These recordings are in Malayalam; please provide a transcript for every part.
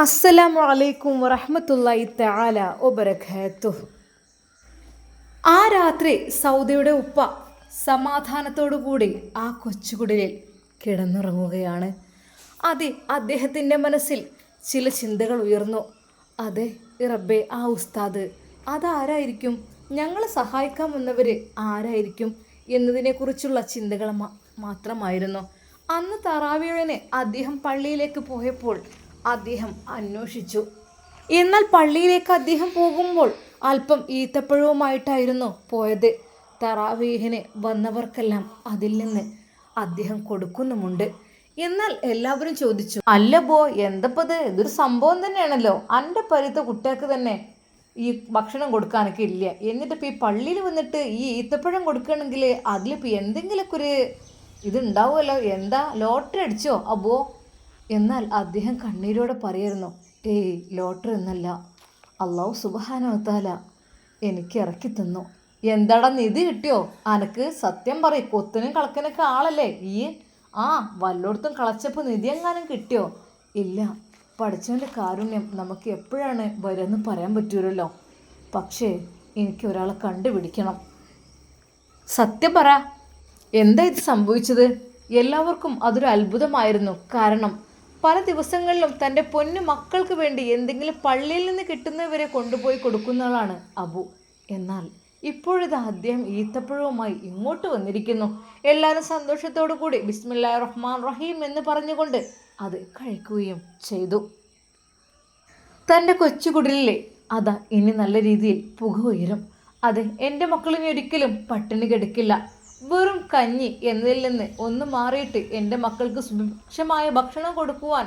അസ്സലാമു അലൈക്കും വറഹ്മത്തുള്ളാഹി തആല വബറകാതുഹു. ആ രാത്രി സൗദയുടെ ഉപ്പ സമാധാനത്തോടു കൂടി ആ കൊച്ചുകുടിലിൽ കിടന്നുറങ്ങുകയാണ്. അതെ, അദ്ദേഹത്തിൻ്റെ മനസ്സിൽ ചില ചിന്തകൾ ഉയർന്നു. അതെ റബ്ബേ, ആ ഉസ്താദ് അതാരായിരിക്കും, ഞങ്ങളെ സഹായിക്കാൻ വന്നവർ ആരായിരിക്കും എന്നതിനെക്കുറിച്ചുള്ള ചിന്തകൾ മാത്രമായിരുന്നു. അന്ന് തറാവീഹിന് അദ്ദേഹം പള്ളിയിലേക്ക് പോയപ്പോൾ അദ്ദേഹം അന്വേഷിച്ചു. എന്നാൽ പള്ളിയിലേക്ക് അദ്ദേഹം പോകുമ്പോൾ അല്പം ഈത്തപ്പഴവുമായിട്ടായിരുന്നു പോയത്. തറാവീഹിന് വന്നവർക്കെല്ലാം അതിൽ നിന്ന് അദ്ദേഹം കൊടുക്കുന്നുമുണ്ട്. എന്നാൽ എല്ലാവരും ചോദിച്ചു, അല്ല ബോ, എന്തപ്പത്, ഇതൊരു സംഭവം തന്നെയാണല്ലോ, എൻ്റെ പരിത്ത കുട്ടികൾക്ക് തന്നെ ഈ ഭക്ഷണം കൊടുക്കാനൊക്കെ ഇല്ല, എന്നിട്ടിപ്പോൾ ഈ പള്ളിയിൽ വന്നിട്ട് ഈ ഈത്തപ്പഴം കൊടുക്കുകയാണെങ്കിൽ അതിലിപ്പോൾ എന്തെങ്കിലുമൊക്കെ ഒരു ഇതുണ്ടാവുമല്ലോ, എന്താ ലോട്ടറി അടിച്ചോ അബോ? എന്നാൽ അദ്ദേഹം കണ്ണീരോടെ പറയായിരുന്നു, ഏയ് ലോട്ടറി എന്നല്ല, അള്ളാഹു സുബ്ഹാനഹു വ തആല എനിക്ക് ഇറക്കി തന്നു. എന്താടാ, നിധി കിട്ടിയോ അനക്ക്? സത്യം പറയും, കൊത്തിനും കളക്കനൊക്കെ ആളല്ലേ ഈ. വല്ലോടത്തും കളച്ചപ്പോൾ നിധി എങ്ങാനും കിട്ടിയോ? ഇല്ല, പഠിച്ചവൻ്റെ കാരുണ്യം നമുക്ക് എപ്പോഴാണ് വരുമെന്ന് പറയാൻ പറ്റൂലല്ലോ. പക്ഷേ എനിക്ക് ഒരാളെ കണ്ടുപിടിക്കണം. സത്യം പറ, എന്താ ഇത് സംഭവിച്ചത്? എല്ലാവർക്കും അതൊരു അത്ഭുതമായിരുന്നു. കാരണം പല ദിവസങ്ങളിലും തൻ്റെ പൊന്നു മക്കൾക്ക് വേണ്ടി എന്തെങ്കിലും പള്ളിയിൽ നിന്ന് കിട്ടുന്നവരെ കൊണ്ടുപോയി കൊടുക്കുന്നയാളാണ് അബു. എന്നാൽ ഇപ്പോഴിത് അദ്ദേഹം ഈത്തപ്പഴവുമായി ഇങ്ങോട്ട് വന്നിരിക്കുന്നു. എല്ലാവരും സന്തോഷത്തോടു കൂടി ബിസ്മില്ലാഹിർ റഹ്മാൻ റഹീം എന്ന് പറഞ്ഞുകൊണ്ട് അത് കഴിക്കുകയും ചെയ്തു. തൻ്റെ കൊച്ചുകുടിലിലെ അതാ ഇനി നല്ല രീതിയിൽ പുക ഉയരും. അതെ, എൻ്റെ മക്കളിനി ഒരിക്കലും പട്ടിണി കിടക്കില്ല. വെറും കഞ്ഞി എന്നതിൽ നിന്ന് ഒന്ന് മാറിയിട്ട് എൻ്റെ മക്കൾക്ക് സുഭിക്ഷമായ ഭക്ഷണം കൊടുക്കുവാൻ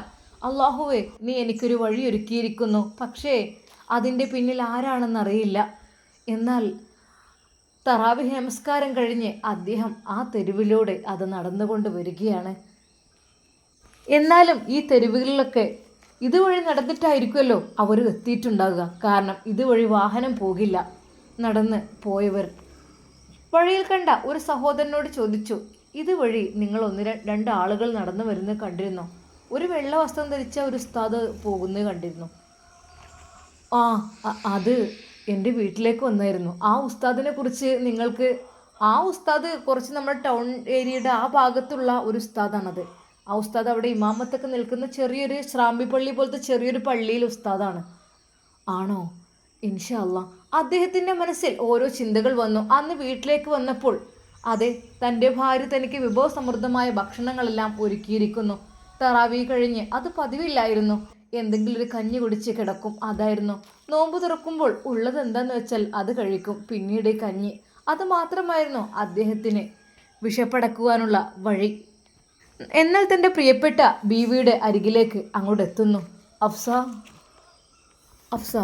അള്ളാഹുവേ നീ എനിക്കൊരു വഴി ഒരുക്കിയിരിക്കുന്നു. പക്ഷേ അതിൻ്റെ പിന്നിൽ ആരാണെന്നറിയില്ല. എന്നാൽ തറാവീഹ് നമസ്കാരം കഴിഞ്ഞ് അദ്ദേഹം ആ തെരുവിലൂടെ അത് നടന്നുകൊണ്ട് വരികയാണ്. എന്നാലും ഈ തെരുവുകളിലൊക്കെ ഇതുവഴി നടന്നിട്ടായിരിക്കുമല്ലോ അവർ എത്തിയിട്ടുണ്ടാകുക. കാരണം ഇതുവഴി വാഹനം പോകില്ല. നടന്ന് പോയവർ വഴിയിൽ കണ്ട ഒരു സഹോദരനോട് ചോദിച്ചു, ഇതുവഴി നിങ്ങൾ രണ്ട് ആളുകൾ നടന്നു വരുന്നത് കണ്ടിരുന്നോ? ഒരു വെള്ള വസ്ത്രം ധരിച്ച ഒരു ഉസ്താദ് പോകുന്നത് കണ്ടിരുന്നു. അത് എൻ്റെ വീട്ടിലേക്ക് വന്നായിരുന്നു. ആ ഉസ്താദിനെ കുറിച്ച് നിങ്ങൾക്ക്, ആ ഉസ്താദ് കുറച്ച് നമ്മുടെ ടൗൺ ഏരിയയുടെ ആ ഭാഗത്തുള്ള ഒരു ഉസ്താദാണത്. ആ ഉസ്താദ് അവിടെ ഇമാമത്തൊക്കെ നിൽക്കുന്ന ചെറിയൊരു ശ്രാമ്പി പള്ളി പോലത്തെ ചെറിയൊരു പള്ളിയിൽ ഉസ്താദാണ്. ആണോ? ഇൻഷാ അല്ലാ. അദ്ദേഹത്തിൻ്റെ മനസ്സിൽ ഓരോ ചിന്തകൾ വന്നു. അന്ന് വീട്ടിലേക്ക് വന്നപ്പോൾ അതെ, തൻ്റെ ഭാര്യ തനിക്ക് വിഭവസമൃദ്ധമായ ഭക്ഷണങ്ങളെല്ലാം ഒരുക്കിയിരിക്കുന്നു. തറാവീഹ് കഴിഞ്ഞ് അത് പതിവില്ലായിരുന്നു. എന്തെങ്കിലും ഒരു കഞ്ഞി കുടിച്ച് കിടക്കും, അതായിരുന്നു. നോമ്പ് തുറക്കുമ്പോൾ ഉള്ളത് എന്താന്ന് വെച്ചാൽ അത് കഴിക്കും. പിന്നീട് കഞ്ഞി, അത് മാത്രമായിരുന്നു അദ്ദേഹത്തിന് വിശപ്പടക്കുവാനുള്ള വഴി. എന്നാൽ തൻ്റെ പ്രിയപ്പെട്ട ബീവിയുടെ അരികിലേക്ക് അങ്ങോട്ട് എത്തുന്നു. അഫ്സ, അഫ്സ.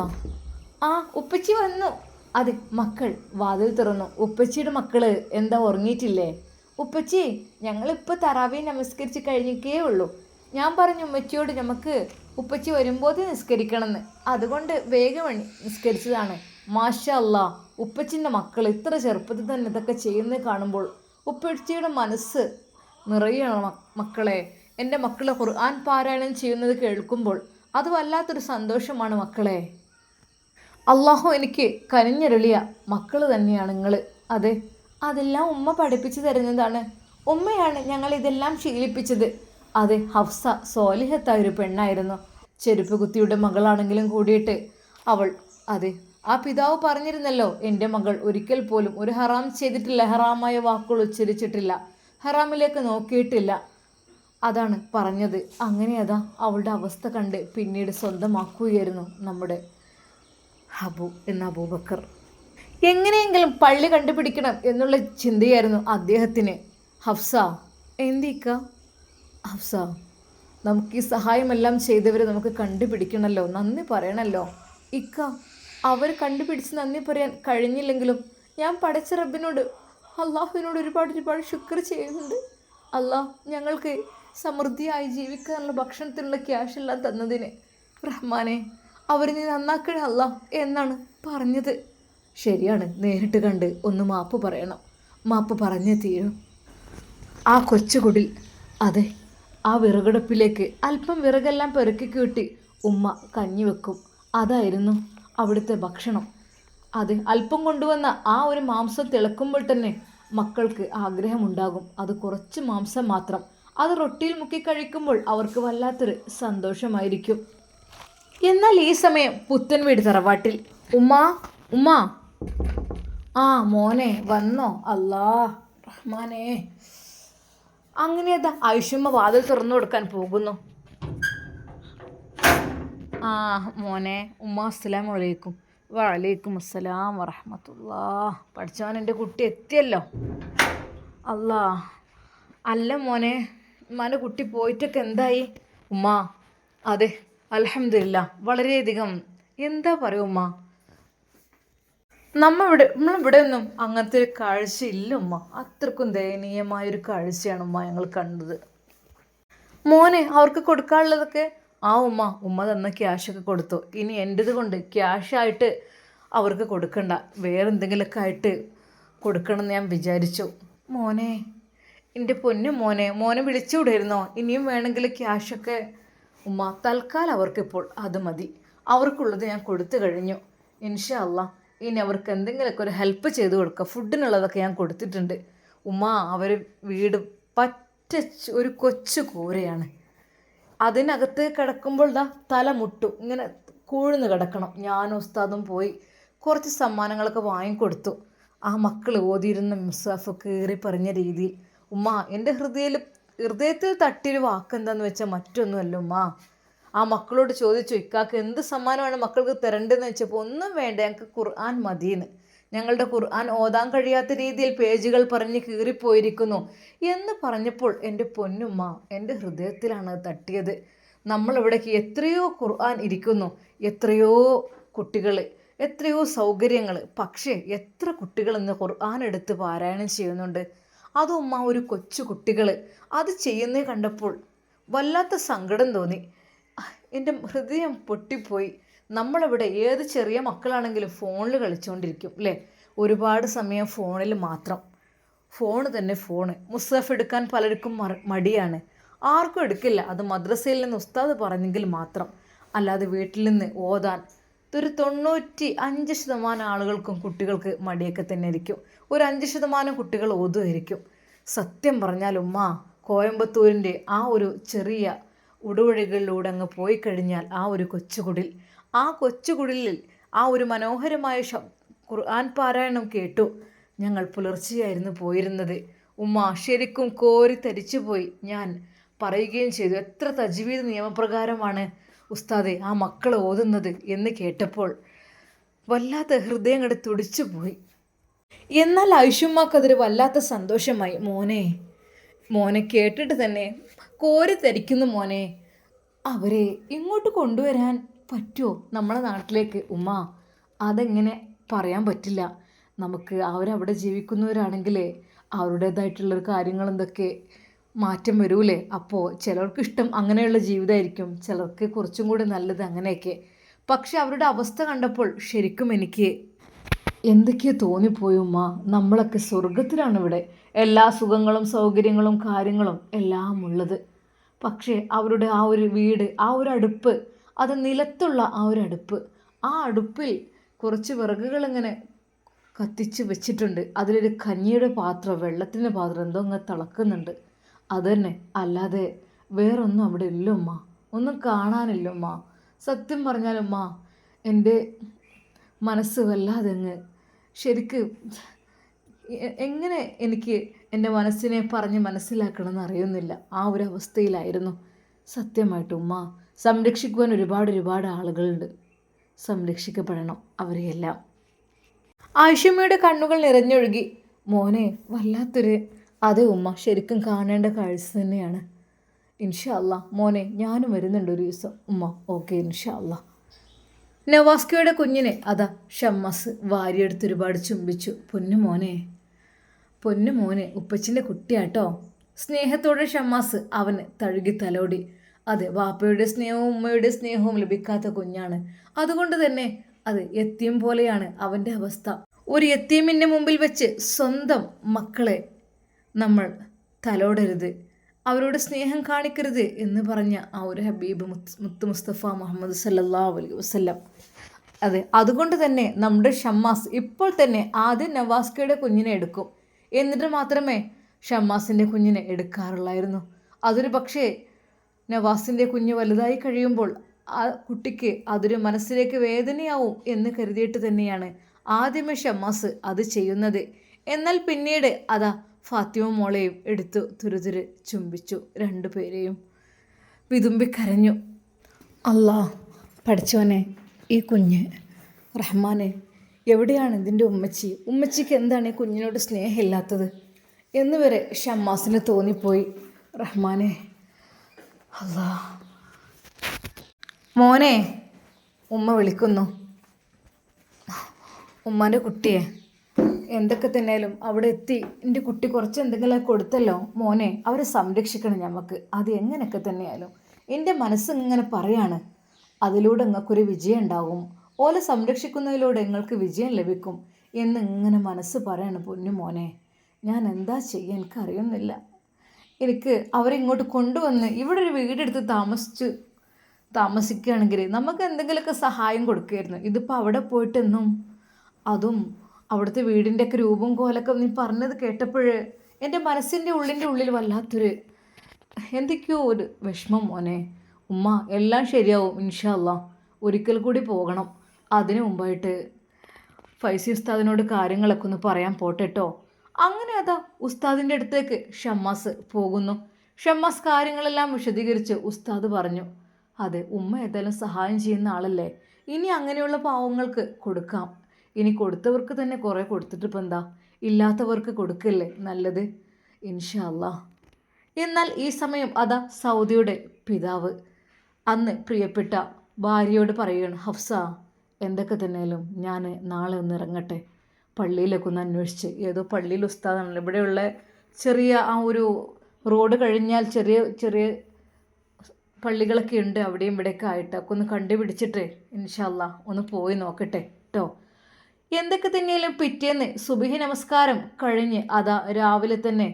ഉപ്പച്ചി വന്നു. അതെ, മക്കൾ വാതിൽ തുറന്നു. ഉപ്പച്ചിയുടെ മക്കള് എന്താ, ഉറങ്ങിയിട്ടില്ലേ? ഉപ്പച്ചി, ഞങ്ങളിപ്പോൾ തറാവീഹ് നമസ്കരിച്ച് കഴിഞ്ഞിട്ടേ ഉള്ളൂ. ഞാൻ പറഞ്ഞു ഉമ്മച്ചിയോട് നമുക്ക് ഉപ്പച്ചി വരുമ്പോൾ നിസ്കരിക്കണമെന്ന്, അതുകൊണ്ട് വേഗം നിസ്കരിച്ചതാണ്. മാഷാ അല്ലാ, ഉപ്പച്ചിൻ്റെ മക്കൾ ഇത്ര ചെറുപ്പത്തിൽ തന്നെ ഇതൊക്കെ ചെയ്യുന്നത് കാണുമ്പോൾ ഉപ്പച്ചിയുടെ മനസ്സ് നിറയണം. മക്കളെ, എൻ്റെ മക്കളെ ഖുർആൻ പാരായണം ചെയ്യുന്നത് കേൾക്കുമ്പോൾ അത് വല്ലാത്തൊരു സന്തോഷമാണ് മക്കളെ. അള്ളാഹു എനിക്ക് കനിഞ്ഞരുളിയ മക്കൾ തന്നെയാണ് നിങ്ങൾ. അതെ, അതെല്ലാം ഉമ്മ പഠിപ്പിച്ചു തരുന്നതാണ്. ഉമ്മയാണ് ഞങ്ങൾ ഇതെല്ലാം ശീലിപ്പിച്ചത്. അതെ, ഹഫ്സ സോലിഹത്തായ ഒരു പെണ്ണായിരുന്നു. ചെരുപ്പ് കുത്തിയുടെ മകളാണെങ്കിലും കൂടിയിട്ട് അവൾ, അതെ, ആ പിതാവ് പറഞ്ഞിരുന്നല്ലോ, എൻ്റെ മകൾ ഒരിക്കൽ പോലും ഒരു ഹറാം ചെയ്തിട്ടില്ല, ഹറാമായ വാക്കുകൾ ഉച്ചരിച്ചിട്ടില്ല, ഹറാമിലേക്ക് നോക്കിയിട്ടില്ല, അതാണ് പറഞ്ഞത്. അങ്ങനെ അതാ അവളുടെ അവസ്ഥ കണ്ട് പിന്നീട് സ്വന്തമാക്കുകയായിരുന്നു നമ്മുടെ അബു എന്ന അബൂബക്കർ. എങ്ങനെയെങ്കിലും പള്ളി കണ്ടുപിടിക്കണം എന്നുള്ള ചിന്തയായിരുന്നു അദ്ദേഹത്തിന്. ഹഫ്സ, എന്തിക്ക? ഹഫ്സ, നമുക്ക് ഈ സഹായമെല്ലാം ചെയ്തവരെ നമുക്ക് കണ്ടുപിടിക്കണമല്ലോ, നന്ദി പറയണമല്ലോ. ഇക്ക, അവർ കണ്ടുപിടിച്ച് നന്ദി പറയാൻ കഴിഞ്ഞില്ലെങ്കിലും ഞാൻ പടച്ച റബ്ബിനോട്, അള്ളാഹുവിനോട് ഒരുപാട് ശുക്ർ ചെയ്യുന്നുണ്ട്. അള്ളാഹ് ഞങ്ങൾക്ക് സമൃദ്ധിയായി ജീവിക്കാനുള്ള ഭക്ഷണത്തിനുള്ള ക്യാഷെല്ലാം തന്നതിന് റഹ്മാനെ, അവർ നീ നന്നാക്കണേ അല്ല എന്നാണ് പറഞ്ഞത്. ശരിയാണ്, നേരിട്ട് കണ്ട് ഒന്ന് മാപ്പ് പറയണം. മാപ്പ് പറഞ്ഞേ തീരും. ആ കൊച്ചുകുടിൽ, അതെ, ആ വിറകടുപ്പിലേക്ക് അല്പം വിറകെല്ലാം പെറുക്കി കൂട്ടി ഉമ്മ കഞ്ഞി വെക്കും. അതായിരുന്നു അവിടുത്തെ ഭക്ഷണം. അത് അല്പം കൊണ്ടുവന്ന ആ ഒരു മാംസം തിളക്കുമ്പോൾ തന്നെ മക്കൾക്ക് ആഗ്രഹമുണ്ടാകും. അത് കുറച്ച് മാംസം മാത്രം. അത് റൊട്ടിയിൽ മുക്കി കഴിക്കുമ്പോൾ അവർക്ക് വല്ലാത്തൊരു സന്തോഷമായിരിക്കും. എന്നാൽ ഈ സമയം പുത്തൻ വീട് തറവാട്ടിൽ. ഉമ്മാ ഉമ്മാ. ആ മോനെ വന്നോ? അല്ലാ റഹ്മാനേ. അങ്ങനെയതാ ആയിഷുമ്മ വാതിൽ തുറന്നു കൊടുക്കാൻ പോകുന്നു. ആ മോനെ. ഉമ്മ അസ്സലാമു അലൈക്കും. വലൈക്കും അസ്സലാം വറഹ്മത്തുള്ളാ. പഠിച്ചവൻ എൻ്റെ കുട്ടി എത്തിയല്ലോ. അല്ലാ. അല്ല മോനെ, ഉമ്മാൻ്റെ കുട്ടി പോയിട്ടൊക്കെ എന്തായി? ഉമ്മ അതെ അൽഹംദുലില്ലാ വളരെയധികം എന്താ പറയുക ഉമ്മ, നമ്മളിവിടെ ഒന്നും അങ്ങനത്തെ ഒരു കാഴ്ചയില്ല ഉമ്മ. അത്രക്കും ദയനീയമായൊരു കാഴ്ചയാണ് ഉമ്മ ഞങ്ങൾ കണ്ടത്. മോനെ അവർക്ക് കൊടുക്കാനുള്ളതൊക്കെ ആ ഉമ്മ തന്ന ക്യാഷൊക്കെ കൊടുത്തു. ഇനി എൻ്റെത് കൊണ്ട് ക്യാഷായിട്ട് അവർക്ക് കൊടുക്കണ്ട, വേറെന്തെങ്കിലുമൊക്കെ ആയിട്ട് കൊടുക്കണമെന്ന് ഞാൻ വിചാരിച്ചു. മോനെ, എൻ്റെ പൊന്നു മോനെ വിളിച്ചുവിടായിരുന്നോ? ഇനിയും വേണമെങ്കിൽ ക്യാഷൊക്കെ. ഉമ്മ തൽക്കാലം അവർക്കിപ്പോൾ അത് മതി. അവർക്കുള്ളത് ഞാൻ കൊടുത്തു കഴിഞ്ഞു. ഇൻഷാ അല്ലാ ഇനി അവർക്ക് എന്തെങ്കിലുമൊക്കെ ഒരു ഹെൽപ്പ് ചെയ്ത് കൊടുക്കുക. ഫുഡിനുള്ളതൊക്കെ ഞാൻ കൊടുത്തിട്ടുണ്ട് ഉമ്മ. അവർ വീട് പറ്റ ഒരു കൊച്ചു കൂരയാണ്. അതിനകത്ത് കിടക്കുമ്പോൾ തല മുട്ടും, ഇങ്ങനെ കൂഴ്ന്ന് കിടക്കണം. ഞാനും ഉസ്താദും പോയി കുറച്ച് സമ്മാനങ്ങളൊക്കെ വാങ്ങിക്കൊടുത്തു. ആ മക്കൾ ഓതിയിരുന്ന മുസാഫ് കീറി പറഞ്ഞ രീതിയിൽ. ഉമ്മ എൻ്റെ ഹൃദയത്തിൽ തട്ടിയൊരു വാക്കെന്താന്ന് വെച്ചാൽ മറ്റൊന്നുമല്ല ഉമ്മ. ആ മക്കളോട് ചോദിച്ചു, ഇക്കാക്ക് എന്ത് സമ്മാനമാണ് മക്കൾക്ക് തരേണ്ടതെന്ന് വെച്ചപ്പോൾ ഒന്നും വേണ്ട, ഞങ്ങൾക്ക് ഖുർആൻ മതിയെന്ന്. ഞങ്ങളുടെ ഖുർആൻ ഓതാൻ കഴിയാത്ത രീതിയിൽ പേജുകൾ പറഞ്ഞ് കീറിപ്പോയിരിക്കുന്നു എന്ന് പറഞ്ഞപ്പോൾ എൻ്റെ പൊന്നുമ്മ എൻ്റെ ഹൃദയത്തിലാണ് തട്ടിയത്. നമ്മളിവിടേക്ക് എത്രയോ ഖുർആൻ ഇരിക്കുന്നു, എത്രയോ കുട്ടികൾ, എത്രയോ സൗകര്യങ്ങൾ. പക്ഷേ എത്ര കുട്ടികൾ ഇന്ന് ഖുർആൻ എടുത്ത് പാരായണം ചെയ്യുന്നുണ്ട്. അതും ഉമ്മ ഒരു കൊച്ചു കുട്ടികൾ അത് ചെയ്യുന്നേ കണ്ടപ്പോൾ വല്ലാത്ത സങ്കടം തോന്നി. എൻ്റെ ഹൃദയം പൊട്ടിപ്പോയി. നമ്മളിവിടെ ഏത് ചെറിയ മക്കളാണെങ്കിലും ഫോണിൽ കളിച്ചുകൊണ്ടിരിക്കും അല്ലേ? ഒരുപാട് സമയം ഫോണിൽ മാത്രം. ഫോണ് തന്നെ ഫോണ്. മുസാഫ് എടുക്കാൻ പലർക്കും മടിയാണ്. ആർക്കും എടുക്കില്ല. അത് മദ്രസയിൽ നിന്ന് ഉസ്താദ് പറഞ്ഞെങ്കിൽ മാത്രം. അല്ലാതെ വീട്ടിൽ നിന്ന് ഓതാൻ ഒരു 95% ആളുകൾക്കും കുട്ടികൾക്ക് മടിയൊക്കെ തന്നെ ആയിരിക്കും. ഒരു 5% കുട്ടികൾ ഓതുമായിരിക്കും. സത്യം പറഞ്ഞാൽ ഉമ്മ, കോയമ്പത്തൂരിൻ്റെ ആ ഒരു ചെറിയ ഉടുവഴികളിലൂടെ അങ്ങ് പോയി കഴിഞ്ഞാൽ ആ ഒരു കൊച്ചുകുടിൽ, ആ കൊച്ചുകുടിലിൽ ആ ഒരു മനോഹരമായ ഖുർആൻ പാരായണം കേട്ടു. ഞങ്ങൾ പുലർച്ചെയായിരുന്നു പോയിരുന്നത് ഉമ്മ. ശരിക്കും കോരി തരിച്ചുപോയി. ഞാൻ പറയുകയും ചെയ്തു, എത്ര തജ്വീദ് നിയമപ്രകാരമാണ് ഉസ്താദെ ആ മക്കൾ ഓതുന്നത് എന്ന് കേട്ടപ്പോൾ വല്ലാത്ത ഹൃദയം കണ്ട് തുടിച്ചു പോയി. എന്നാൽ ഐഷുമ്മക്കതൊരു വല്ലാത്ത സന്തോഷമായി. മോനെ കേട്ടിട്ട് തന്നെ കോരി തരിക്കുന്നു മോനെ. അവരെ ഇങ്ങോട്ട് കൊണ്ടുവരാൻ പറ്റുമോ നമ്മളെ നാട്ടിലേക്ക്? ഉമ്മ അതെങ്ങനെ പറയാൻ പറ്റില്ല. നമുക്ക് അവരവിടെ ജീവിക്കുന്നവരാണെങ്കിൽ അവരുടേതായിട്ടുള്ളൊരു കാര്യങ്ങൾ എന്തൊക്കെ മാറ്റം വരൂലേ? അപ്പോൾ ചിലർക്ക് ഇഷ്ടം അങ്ങനെയുള്ള ജീവിതമായിരിക്കും, ചിലർക്ക് കുറച്ചും കൂടി നല്ലത് അങ്ങനെയൊക്കെ. പക്ഷെ അവരുടെ അവസ്ഥ കണ്ടപ്പോൾ ശരിക്കും എനിക്ക് എന്തൊക്കെയോ തോന്നിപ്പോയി ഉമ്മ. നമ്മളൊക്കെ സ്വർഗത്തിലാണ് ഇവിടെ, എല്ലാ സുഖങ്ങളും സൗകര്യങ്ങളും കാര്യങ്ങളും എല്ലാം ഉള്ളത്. പക്ഷേ അവരുടെ ആ ഒരു വീട്, ആ ഒരു അടുപ്പ്, അത് നിലത്തുള്ള ആ ഒരു അടുപ്പ്, ആ അടുപ്പിൽ കുറച്ച് വിറകുകൾ ഇങ്ങനെ കത്തിച്ച് വെച്ചിട്ടുണ്ട്. അതിലൊരു കഞ്ഞിയുടെ പാത്രം, വെള്ളത്തിൻ്റെ പാത്രം എന്തോ ഇങ്ങനെ തിളക്കുന്നുണ്ട്. അതുതന്നെ, അല്ലാതെ വേറൊന്നും അവിടെ ഇല്ല ഉമ്മ. ഒന്നും കാണാനില്ല ഉമ്മ. സത്യം പറഞ്ഞാലുമ്മ എൻ്റെ മനസ്സ് വല്ലാതെ അങ്ങ് ശരിക്ക് എങ്ങനെ എനിക്ക് എൻ്റെ മനസ്സിനെ പറഞ്ഞ് മനസ്സിലാക്കണമെന്ന് അറിയുന്നില്ല. ആ ഒരു അവസ്ഥയിലായിരുന്നു സത്യമായിട്ടും ഉമ്മ. സംരക്ഷിക്കുവാൻ ഒരുപാട് ആളുകളുണ്ട്. സംരക്ഷിക്കപ്പെടണം അവരെയെല്ലാം. ആയിഷമ്മയുടെ കണ്ണുകൾ നിറഞ്ഞൊഴുകി. മോനെ വല്ലാത്തൊരു. അതെ ഉമ്മ, ശരിക്കും കാണേണ്ട കാഴ്ച തന്നെയാണ്. ഇൻഷാ അല്ലാ മോനെ, ഞാനും വരുന്നുണ്ട് ഒരു ദിവസം ഉമ്മ. ഓക്കെ ഇൻഷാ അല്ലാ. നവാസ്കയുടെ കുഞ്ഞിനെ അതാ ഷമ്മാസ് വാരിയെടുത്ത് ഒരുപാട് ചുംബിച്ചു. പൊന്നു മോനെ ഉപ്പച്ചിൻ്റെ കുട്ടിയാട്ടോ. സ്നേഹത്തോടെ ഷമ്മാസ് അവന് തഴുകി തലോടി. അതെ, വാപ്പയുടെ സ്നേഹവും ഉമ്മയുടെ സ്നേഹവും ലഭിക്കാത്ത കുഞ്ഞാണ്. അതുകൊണ്ട് തന്നെ അത് യത്തീം പോലെയാണ് അവൻ്റെ അവസ്ഥ. ഒരു യത്തീമിൻ്റെ മുമ്പിൽ വെച്ച് സ്വന്തം മക്കളെ നമ്മൾ തലോടരുത്. അവരോട് സ്നേഹം കാണിക്കരുത് എന്ന് പറഞ്ഞ ആ ഒരു ഹബീബ് മുത്ത് മുസ്തഫ മുഹമ്മദ് സല്ലല്ലാഹു അലൈഹി വസല്ലം. അതെ, അതുകൊണ്ട് തന്നെ നമ്മുടെ ഷമ്മാസ് ഇപ്പോൾ തന്നെ ആദ്യം നവാസ്കയുടെ കുഞ്ഞിനെ എടുക്കും, എന്നിട്ട് മാത്രമേ ഷമ്മാസിൻ്റെ കുഞ്ഞിനെ എടുക്കാറുള്ളായിരുന്നു. അതൊരു പക്ഷേ നവാസിൻ്റെ കുഞ്ഞ് വലുതായി കഴിയുമ്പോൾ ആ കുട്ടിക്ക് അതൊരു മനസ്സിലേക്ക് വേദനയാവും എന്ന് കരുതിയിട്ട് തന്നെയാണ് ആദ്യമേ ഷമ്മാസ് അത് ചെയ്യുന്നത്. എന്നാൽ പിന്നീട് അതാ ഫാത്തിമ മോളെയും എടുത്തു തുരുതുര് ചുംബിച്ചു, രണ്ടുപേരെയും വിതുമ്പിക്കരഞ്ഞു. അല്ലാ പഠിച്ചോനെ, ഈ കുഞ്ഞ് റഹ്മാനെ, എവിടെയാണ് ഇതിൻ്റെ ഉമ്മച്ചിക്ക് എന്താണ് ഈ കുഞ്ഞിനോട് സ്നേഹമില്ലാത്തത് എന്ന് വരെ ഷമ്മാസിന് തോന്നിപ്പോയി. റഹ്മാനെ, അല്ലാ. മോനെ, ഉമ്മ വിളിക്കുന്നു. ഉമ്മാൻ്റെ കുട്ടിയെ എന്തൊക്കെ തന്നെയാലും അവിടെ എത്തി എൻ്റെ കുട്ടി കുറച്ച് എന്തെങ്കിലും കൊടുത്തല്ലോ മോനെ, അവരെ സംരക്ഷിക്കണം നമുക്ക്. അത് എങ്ങനെയൊക്കെ തന്നെയാലും എൻ്റെ മനസ്സിങ്ങനെ പറയാണ്, അതിലൂടെ നിങ്ങൾക്കൊരു വിജയം ഉണ്ടാകും, ഓലെ സംരക്ഷിക്കുന്നതിലൂടെ നിങ്ങൾക്ക് വിജയം ലഭിക്കും എന്ന് ഇങ്ങനെ മനസ്സ് പറയാണ്. പൊന്നു മോനെ, ഞാൻ എന്താ ചെയ്യുക എനിക്കറിയുന്നില്ല. എനിക്ക് അവരെ ഇങ്ങോട്ട് കൊണ്ടുവന്ന് ഇവിടെ ഒരു വീടെടുത്ത് താമസിക്കുകയാണെങ്കിൽ നമുക്ക് എന്തെങ്കിലുമൊക്കെ സഹായം കൊടുക്കുമായിരുന്നു. ഇതിപ്പോൾ അവിടെ പോയിട്ടെന്നും അതും അവിടുത്തെ വീടിൻ്റെയൊക്കെ രൂപം കോലൊക്കെ നീ പറഞ്ഞത് കേട്ടപ്പോൾ എൻ്റെ മനസ്സിൻ്റെ ഉള്ളിൽ വല്ലാത്തൊരു എന്തൊക്കെയോ ഒരു വിഷമം മോനെ. ഉമ്മ, എല്ലാം ശരിയാവും ഇൻഷാ അല്ലാ. ഒരിക്കൽ കൂടി പോകണം. അതിനു മുമ്പായിട്ട് ഫൈസി ഉസ്താദിനോട് കാര്യങ്ങളൊക്കെ ഒന്ന് പറയാൻ പോട്ടെട്ടോ. അങ്ങനെ അതാ ഉസ്താദിൻ്റെ അടുത്തേക്ക് ഷമ്മാസ് പോകുന്നു. ഷമ്മാസ് കാര്യങ്ങളെല്ലാം വിശദീകരിച്ച് ഉസ്താദ് പറഞ്ഞു, അതെ ഉമ്മ ഏതായാലും സഹായം ചെയ്യുന്ന ആളല്ലേ, ഇനി അങ്ങനെയുള്ള പാവങ്ങൾക്ക് കൊടുക്കാം. ഇനി കൊടുത്തവർക്ക് തന്നെ കുറേ കൊടുത്തിട്ട് ഇപ്പം എന്താ, ഇല്ലാത്തവർക്ക് കൊടുക്കല്ലേ നല്ലത്, ഇൻഷാ അല്ലാ. എന്നാൽ ഈ സമയം അതാ സൗദിയുടെ പിതാവ് അന്ന് പ്രിയപ്പെട്ട ഭാര്യയോട് പറയുകയാണ്, ഹഫ്സ എന്തൊക്കെ തന്നെയാലും ഞാൻ നാളെ ഒന്ന് ഇറങ്ങട്ടെ, പള്ളിയിലൊക്കെ ഒന്ന് അന്വേഷിച്ച്. ഏതോ പള്ളിയിൽ ഉസ്താദാണല്ലോ, ഇവിടെയുള്ള ചെറിയ ആ ഒരു റോഡ് കഴിഞ്ഞാൽ ചെറിയ ചെറിയ പള്ളികളൊക്കെ ഉണ്ട്, അവിടെയും ഇവിടെയൊക്കെ ആയിട്ട് ഒക്കെ ഒന്ന് കണ്ടുപിടിച്ചിട്ട് ഇൻഷാ അല്ലാ ഒന്ന് പോയി നോക്കട്ടെ കേട്ടോ. എന്തൊക്കെ തന്നെയാലും പിറ്റേന്ന് സുബഹി നമസ്കാരം കഴിഞ്ഞ് അതാ രാവിലെ തന്നെ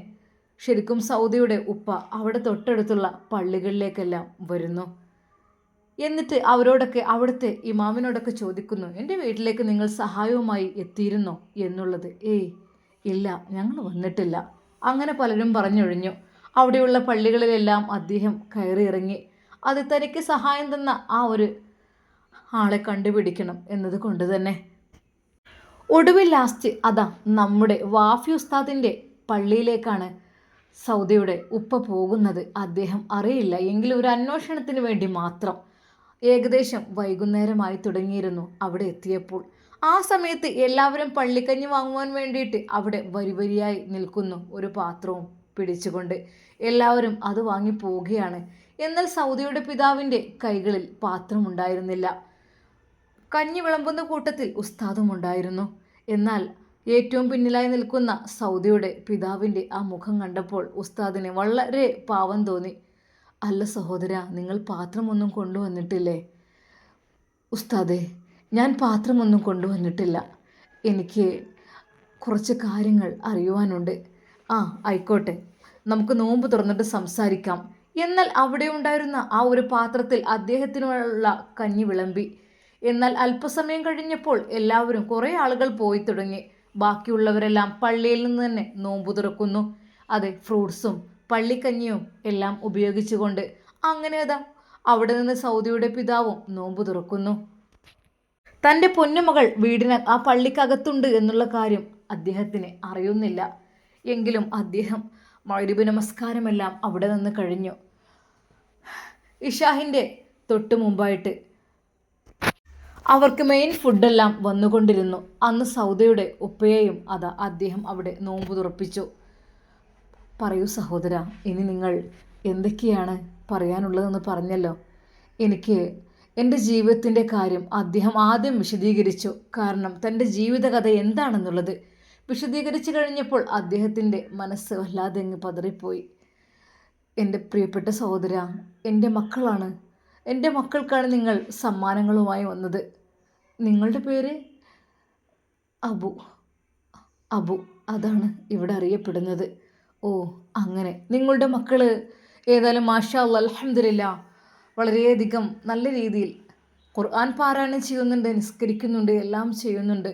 ശരിക്കും സൗദിയുടെ ഉപ്പ അവിടെ തൊട്ടടുത്തുള്ള പള്ളികളിലേക്കെല്ലാം വരുന്നു. എന്നിട്ട് അവരോടൊക്കെ അവിടുത്തെ ഇമാമിനോടൊക്കെ ചോദിക്കുന്നു, എൻ്റെ വീട്ടിലേക്ക് നിങ്ങൾ സഹായവുമായി എത്തിയിരുന്നോ എന്നുള്ളത്. ഏയ് ഇല്ല, ഞങ്ങൾ വന്നിട്ടില്ല. അങ്ങനെ പലരും പറഞ്ഞൊഴിഞ്ഞു. അവിടെയുള്ള പള്ളികളിലെല്ലാം അദ്ദേഹം കയറി ഇറങ്ങി. അത് തനിക്ക് സഹായം തന്ന ആ ഒരു ആളെ കണ്ടുപിടിക്കണം എന്നത് കൊണ്ട് തന്നെ ഒടുവിൽ ലാസ്റ്റ് അതാ നമ്മുടെ വാഫി ഉസ്താദിൻ്റെ പള്ളിയിലേക്കാണ് സൗദിയുടെ ഉപ്പ പോകുന്നത്. അദ്ദേഹം അറിയില്ല എങ്കിലും ഒരു അന്വേഷണത്തിന് വേണ്ടി മാത്രം. ഏകദേശം വൈകുന്നേരമായി തുടങ്ങിയിരുന്നു അവിടെ എത്തിയപ്പോൾ. ആ സമയത്ത് എല്ലാവരും പള്ളിക്കഞ്ഞി വാങ്ങുവാൻ വേണ്ടിയിട്ട് അവിടെ വരിവരിയായി നിൽക്കുന്നു, ഒരു പാത്രവും പിടിച്ചുകൊണ്ട്. എല്ലാവരും അത് വാങ്ങി പോവുകയാണ്. എന്നാൽ സൗദിയുടെ പിതാവിൻ്റെ കൈകളിൽ പാത്രമുണ്ടായിരുന്നില്ല. കഞ്ഞി വിളമ്പുന്ന കൂട്ടത്തിൽ ഉസ്താദും ഉണ്ടായിരുന്നു. എന്നാൽ ഏറ്റവും പിന്നിലായി നിൽക്കുന്ന സൗദിയുടെ പിതാവിൻ്റെ ആ മുഖം കണ്ടപ്പോൾ ഉസ്താദിന് വളരെ പാവം തോന്നി. അല്ല സഹോദര, നിങ്ങൾ പാത്രമൊന്നും കൊണ്ടുവന്നിട്ടില്ലേ? ഉസ്താദേ, ഞാൻ പാത്രമൊന്നും കൊണ്ടുവന്നിട്ടില്ല, എനിക്ക് കുറച്ച് കാര്യങ്ങൾ അറിയുവാനുണ്ട്. ആ ആയിക്കോട്ടെ, നമുക്ക് നോമ്പ് തുറന്നിട്ട് സംസാരിക്കാം. എന്നാൽ അവിടെ ഉണ്ടായിരുന്ന ആ ഒരു പാത്രത്തിൽ അദ്ദേഹത്തിനുള്ള കഞ്ഞി വിളമ്പി. എന്നാൽ അല്പസമയം കഴിഞ്ഞപ്പോൾ എല്ലാവരും കുറേ ആളുകൾ പോയി തുടങ്ങി. ബാക്കിയുള്ളവരെല്ലാം പള്ളിയിൽ നിന്ന് തന്നെ നോമ്പ് തുറക്കുന്നു. അതെ, ഫ്രൂട്ട്സും പള്ളിക്കഞ്ഞിയും എല്ലാം ഉപയോഗിച്ചുകൊണ്ട്. അങ്ങനെ അതാ അവിടെ നിന്ന് സൗദിയുടെ പിതാവും നോമ്പ് തുറക്കുന്നു. തൻ്റെ പൊന്നുമകൾ ആ പള്ളിക്കകത്തുണ്ട് എന്നുള്ള കാര്യം അദ്ദേഹത്തിന് അറിയുന്നില്ല. എങ്കിലും അദ്ദേഹം മഗ്‌രിബ് നമസ്കാരമെല്ലാം അവിടെ നിന്ന് കഴിഞ്ഞു. ഇഷാഹിൻ്റെ തൊട്ട് മുമ്പായിട്ട് അവർക്ക് മെയിൻ ഫുഡെല്ലാം വന്നുകൊണ്ടിരുന്നു. അന്ന് സൗദയുടെ ഉപ്പയെയും അതാ അദ്ദേഹം അവിടെ നോമ്പ് തുറപ്പിച്ചു. പറയൂ സഹോദര, ഇനി നിങ്ങൾ എന്തൊക്കെയാണ് പറയാനുള്ളതെന്ന് പറഞ്ഞല്ലോ. എനിക്ക് എൻ്റെ ജീവിതത്തിൻ്റെ കാര്യം അദ്ദേഹം ആദ്യം വിശദീകരിച്ചു. കാരണം തൻ്റെ ജീവിതകഥ എന്താണെന്നുള്ളത് വിശദീകരിച്ചു കഴിഞ്ഞപ്പോൾ അദ്ദേഹത്തിൻ്റെ മനസ്സ് വല്ലാതെ അങ്ങ് പതറിപ്പോയി. എൻ്റെ പ്രിയപ്പെട്ട സഹോദര, എൻ്റെ മക്കളാണ്, എൻ്റെ മക്കൾക്കാണ് നിങ്ങൾ സമ്മാനങ്ങളുമായി വന്നത്. നിങ്ങളുടെ പേര് അബു അതാണ് ഇവിടെ അറിയപ്പെടുന്നത്. ഓ അങ്ങനെ, നിങ്ങളുടെ മക്കൾ ഏതായാലും മാഷാ അല്ലാ അൽഹംദുലില്ലാ വളരെയധികം നല്ല രീതിയിൽ ഖുർആൻ പാരായണം ചെയ്യുന്നുണ്ട്, നിസ്കരിക്കുന്നുണ്ട്, എല്ലാം ചെയ്യുന്നുണ്ട്.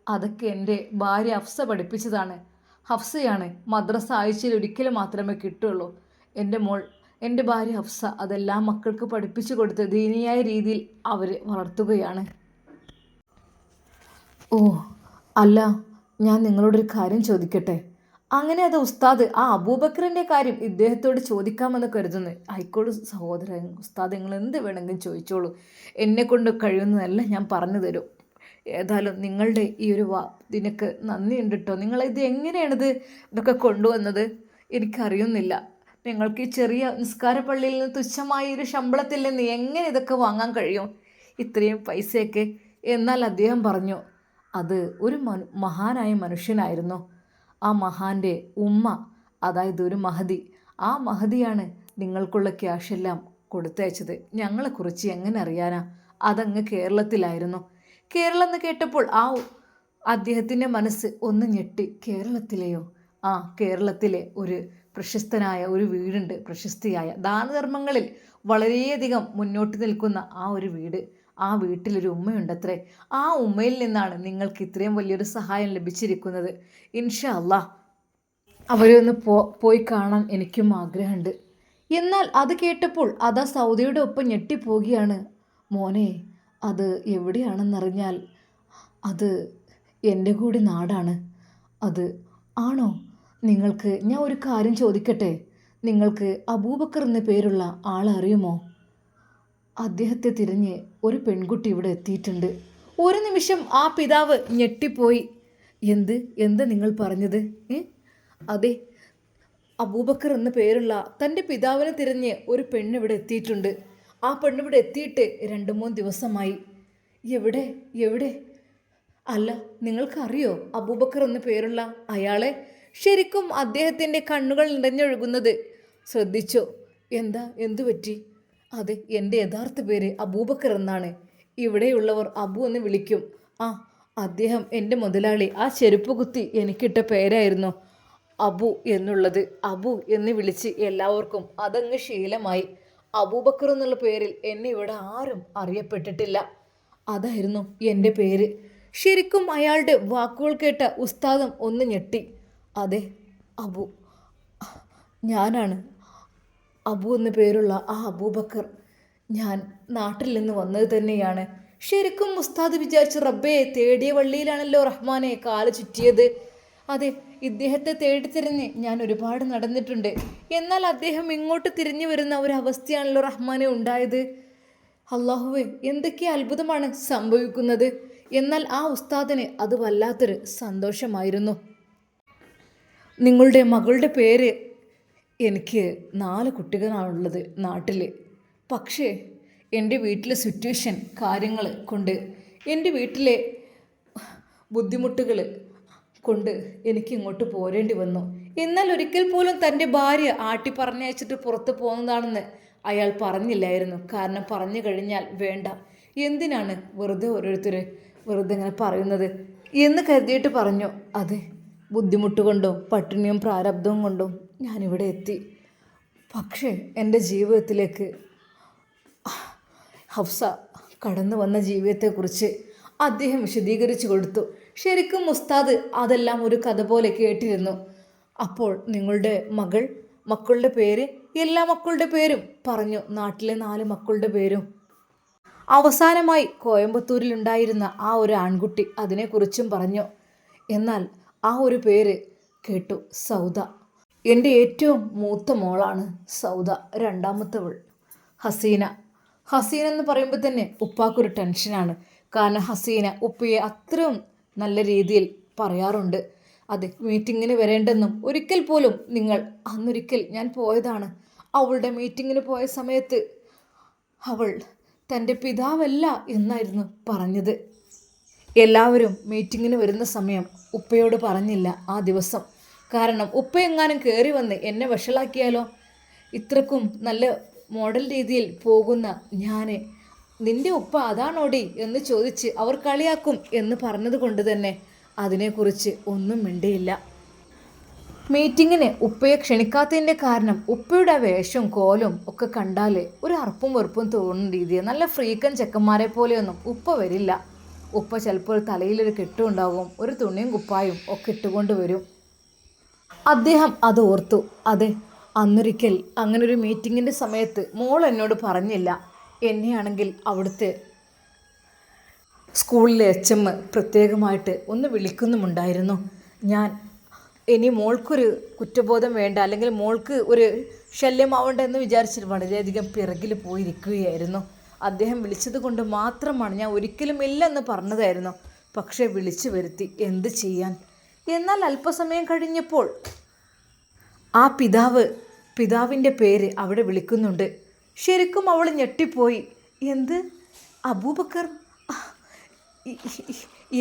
അതൊക്കെ എൻ്റെ ഭാര്യ ഹഫ്സ പഠിപ്പിച്ചതാണ്. ഹഫ്സയാണ് മദ്രസ ആഴ്ചയിൽ ഒരിക്കൽ മാത്രമേ കിട്ടുള്ളൂ. എൻ്റെ മോൾ, എൻ്റെ ഭാര്യ ഹഫ്സ അതെല്ലാം മക്കൾക്ക് പഠിപ്പിച്ചു കൊടുത്ത് ദീനിയായ രീതിയിൽ അവർ വളർത്തുകയാണ്. ഓ അല്ല, ഞാൻ നിങ്ങളോടൊരു കാര്യം ചോദിക്കട്ടെ? അങ്ങനെ അത് ഉസ്താദ് ആ അബൂബക്കറിൻ്റെ കാര്യം ഇദ്ദേഹത്തോട് ചോദിക്കാമെന്ന് കരുതുന്നു. ആയിക്കോളൂ സഹോദരൻ, ഉസ്താദ് നിങ്ങൾ എന്ത് വേണമെങ്കിലും ചോദിച്ചോളൂ, എന്നെക്കൊണ്ട് കഴിയുന്നതല്ല ഞാൻ പറഞ്ഞു തരും. ഏതായാലും നിങ്ങളുടെ ഈ ഒരു ഇതിനൊക്കെ നന്ദിയുണ്ട് കേട്ടോ. നിങ്ങളിത് എങ്ങനെയാണിത് ഇതൊക്കെ കൊണ്ടുവന്നത് എനിക്കറിയുന്നില്ല. നിങ്ങൾക്ക് ഈ ചെറിയ നിസ്കാര പള്ളിയിൽ നിന്ന് തുച്ഛമായ ഒരു ശമ്പളത്തിൽ നിന്ന് എങ്ങനെ ഇതൊക്കെ വാങ്ങാൻ കഴിയും, ഇത്രയും പൈസയൊക്കെ? എന്നാൽ അദ്ദേഹം പറഞ്ഞു, അത് ഒരു മഹാനായ മനുഷ്യനായിരുന്നു. ആ മഹാൻ്റെ ഉമ്മ, അതായത് ഒരു മഹദി, ആ മഹദിയാണ് നിങ്ങൾക്കുള്ള ക്യാഷെല്ലാം കൊടുത്തയച്ചത്. ഞങ്ങളെക്കുറിച്ച് എങ്ങനെ അറിയാനാ? അതങ്ങ് കേരളത്തിലായിരുന്നു. കേരളം എന്ന് കേട്ടപ്പോൾ അദ്ദേഹത്തിൻ്റെ മനസ്സ് ഒന്ന് ഞെട്ടി. കേരളത്തിലെയോ? ആ, കേരളത്തിലെ ഒരു പ്രശസ്തനായ ഒരു വീടുണ്ട്, പ്രശസ്തിയായ ദാനധർമ്മങ്ങളിൽ വളരെയധികം മുന്നോട്ട് നിൽക്കുന്ന ആ ഒരു വീട്. ആ വീട്ടിലൊരു ഉമ്മയുണ്ടത്രേ. ആ ഉമ്മയിൽ നിന്നാണ് നിങ്ങൾക്ക് ഇത്രയും വലിയൊരു സഹായം ലഭിച്ചിരിക്കുന്നത്. ഇൻഷാ അല്ലാ അവരെ ഒന്ന് പോയി കാണാൻ എനിക്കും ആഗ്രഹമുണ്ട്. എന്നാൽ അത് കേട്ടപ്പോൾ അതാ സൗദയുടെ ഒപ്പം ഞെട്ടിപ്പോവുകയാണ്. മോനെ, അത് എവിടെയാണെന്നറിഞ്ഞാൽ അത് എൻ്റെ കൂടി നാടാണ്. അത് ആണോ? നിങ്ങൾക്ക് ഞാൻ ഒരു കാര്യം ചോദിക്കട്ടെ? നിങ്ങൾക്ക് അബൂബക്കർ എന്ന പേരുള്ള ആളെ അറിയുമോ? അദ്ദേഹത്തെ തിരഞ്ഞ് ഒരു പെൺകുട്ടി ഇവിടെ എത്തിയിട്ടുണ്ട്. ഒരു നിമിഷം ആ പിതാവ് ഞെട്ടിപ്പോയി. എന്ത് നിങ്ങൾ പറഞ്ഞത്? അതെ, അബൂബക്കർ എന്ന പേരുള്ള തൻ്റെ പിതാവിനെ തിരഞ്ഞ് ഒരു പെണ്ണിവിടെ എത്തിയിട്ടുണ്ട്. ആ പെണ്ണിവിടെ എത്തിയിട്ട് 2-3 ദിവസമായി. എവിടെ? അല്ല, നിങ്ങൾക്കറിയോ അബൂബക്കർ എന്ന പേരുള്ള അയാളെ? ശരിക്കും അദ്ദേഹത്തിൻ്റെ കണ്ണുകൾ നിറഞ്ഞൊഴുകുന്നത് ശ്രദ്ധിച്ചോ? എന്തു പറ്റി? അതെ, എൻ്റെ യഥാർത്ഥ പേര് അബൂബക്കർ എന്നാണ്. ഇവിടെയുള്ളവർ അബു എന്ന് വിളിക്കും. അദ്ദേഹം എൻ്റെ മുതലാളി ആ ചെരുപ്പ് കുത്തി എനിക്കിട്ട പേരായിരുന്നു അബു എന്നുള്ളത്. അബു എന്ന് വിളിച്ച് എല്ലാവർക്കും അതങ്ങ് ശീലമായി. അബൂബക്കർ എന്നുള്ള പേരിൽ എന്നെ ഇവിടെ ആരും അറിയപ്പെട്ടിട്ടില്ല. അതായിരുന്നു എൻ്റെ പേര്. ശരിക്കും അയാളുടെ വാക്കുകൾ കേട്ട ഉസ്താദും ഒന്ന് ഞെട്ടി. അതെ, അബു, ഞാനാണ് അബു എന്ന പേരുള്ള ആ അബൂബക്കർ. ഞാൻ നാട്ടിൽ നിന്ന് വന്നത് തന്നെയാണ്. ശരിക്കും ഉസ്താദ് വിചാരിച്ചു, റബ്ബേ, തേടിയ വള്ളിയിലാണല്ലോ റഹ്മാനെ കാല് ചുറ്റിയത്. അതെ, ഇദ്ദേഹത്തെ തേടിത്തിരിഞ്ഞ് ഞാൻ ഒരുപാട് നടന്നിട്ടുണ്ട്. എന്നാൽ അദ്ദേഹം ഇങ്ങോട്ട് തിരിഞ്ഞു വരുന്ന ഒരു അവസ്ഥയാണല്ലോ റഹ്മാനെ ഉണ്ടായത്. അല്ലാഹുവേ, എന്തൊക്കെ അത്ഭുതമാണ് സംഭവിക്കുന്നത്. എന്നാൽ ആ ഉസ്താദിന് അത് വല്ലാത്തൊരു സന്തോഷമായിരുന്നു. നിങ്ങളുടെ മകളുടെ പേര്, എനിക്ക് 4 കുട്ടികളാണുള്ളത് നാട്ടിൽ. പക്ഷേ എൻ്റെ വീട്ടിലെ സിറ്റുവേഷൻ കാര്യങ്ങൾ കൊണ്ട്, എൻ്റെ വീട്ടിലെ ബുദ്ധിമുട്ടുകൾ കൊണ്ട് എനിക്ക് ഇങ്ങോട്ട് പോരേണ്ടി വന്നു. എന്നാൽ ഒരിക്കൽ പോലും തൻ്റെ ഭാര്യ ആട്ടി പറഞ്ഞയച്ചിട്ട് പുറത്ത് പോകുന്നതാണെന്ന് അയാൾ പറഞ്ഞില്ലായിരുന്നു. കാരണം പറഞ്ഞു കഴിഞ്ഞാൽ വേണ്ട, എന്തിനാണ് വെറുതെ ഓരോരുത്തർ വെറുതെ ഇങ്ങനെ പറയുന്നത് എന്ന് കരുതിയിട്ട് പറഞ്ഞു. അതെ, ബുദ്ധിമുട്ട് കൊണ്ടും പട്ടിണിയും പ്രാരബ്ധവും കൊണ്ടും ഞാനിവിടെ എത്തി. പക്ഷേ എൻ്റെ ജീവിതത്തിലേക്ക് ഹഫ്സ കടന്നു വന്ന ജീവിതത്തെക്കുറിച്ച് അദ്ദേഹം വിശദീകരിച്ചു കൊടുത്തു. ശരിക്കും ഉസ്താദ് അതെല്ലാം ഒരു കഥ പോലെ കേട്ടിരുന്നു. അപ്പോൾ നിങ്ങളുടെ മക്കളുടെ പേര്, എല്ലാ മക്കളുടെ പേരും പറഞ്ഞു. നാട്ടിലെ 4 മക്കളുടെ പേരും. അവസാനമായി കോയമ്പത്തൂരിലുണ്ടായിരുന്ന ആ ഒരു ആൺകുട്ടി, അതിനെക്കുറിച്ചും പറഞ്ഞു. എന്നാൽ ആ ഒരു പേര് കേട്ടു, സൗദ. എൻ്റെ ഏറ്റവും മൂത്ത മോളാണ് സൗദ. രണ്ടാമത്തവൾ ഹസീന. ഹസീന എന്ന് പറയുമ്പോൾ തന്നെ ഉപ്പാക്കൊരു ടെൻഷനാണ്. കാരണം ഹസീന ഉപ്പയെ അത്രയും നല്ല രീതിയിൽ പറയാറുണ്ട്. അതെ, മീറ്റിങ്ങിന് വരേണ്ടെന്നും ഒരിക്കൽ പോലും അന്നൊരിക്കൽ ഞാൻ പോയതാണ്. അവളുടെ മീറ്റിങ്ങിന് പോയ സമയത്ത് അവൾ തൻ്റെ പിതാവല്ല എന്നായിരുന്നു പറഞ്ഞത്. എല്ലാവരും മീറ്റിങ്ങിന് വരുന്ന സമയം ഉപ്പയോട് പറഞ്ഞില്ല ആ ദിവസം. കാരണം ഉപ്പയെങ്ങാനും കയറി വന്ന് എന്നെ വഷളാക്കിയാലോ? ഇത്രക്കും നല്ല മോഡൽ രീതിയിൽ പോകുന്ന ഞാൻ, നിൻ്റെ ഉപ്പ അതാണോടി എന്ന് ചോദിച്ച് അവർ കളിയാക്കും എന്ന് പറഞ്ഞത് കൊണ്ട് തന്നെ അതിനെക്കുറിച്ച് ഒന്നും മിണ്ടിയില്ല. മീറ്റിങ്ങിന് ഉപ്പയെ ക്ഷണിക്കാത്തതിൻ്റെ കാരണം ഉപ്പയുടെ ആ വേഷവും കോലും ഒക്കെ കണ്ടാൽ ഒരു അറപ്പും വെറുപ്പും തോന്നുന്ന രീതിയാണ്. നല്ല ഫ്രീക്കൻ ചെക്കന്മാരെ പോലെയൊന്നും ഉപ്പ വരില്ല. ഉപ്പ ചിലപ്പോൾ തലയിലൊരു കെട്ടും ഉണ്ടാകും, ഒരു തുണിയും കുപ്പായും ഒക്കെ ഇട്ടുകൊണ്ട് വരും. അദ്ദേഹം അത് ഓർത്തു. അതെ, അന്നൊരിക്കൽ അങ്ങനൊരു മീറ്റിങ്ങിൻ്റെ സമയത്ത് മോൾ എന്നോട് പറഞ്ഞില്ല. എന്നെയാണെങ്കിൽ അവിടുത്തെ സ്കൂളിലെ എച്ച് എം പ്രത്യേകമായിട്ട് ഒന്ന് വിളിക്കുന്നുമുണ്ടായിരുന്നു. ഞാൻ ഇനി മോൾക്കൊരു കുറ്റബോധം വേണ്ട, അല്ലെങ്കിൽ മോൾക്ക് ഒരു ശല്യമാവണ്ട എന്ന് വിചാരിച്ചിട്ട് വളരെയധികം പിറകിൽ പോയിരിക്കുകയായിരുന്നു. അദ്ദേഹം വിളിച്ചത് കൊണ്ട് മാത്രമാണ്, ഞാൻ ഒരിക്കലും ഇല്ലെന്ന് പറഞ്ഞതായിരുന്നു. പക്ഷേ വിളിച്ചു വരുത്തി, എന്ത് ചെയ്യാൻ. എന്നാൽ അല്പസമയം കഴിഞ്ഞപ്പോൾ ആ പിതാവിൻ്റെ പേര് അവിടെ വിളിക്കുന്നുണ്ട്. ശരിക്കും അവൾ ഞെട്ടിപ്പോയി. എന്ത്, അബൂബക്കർ?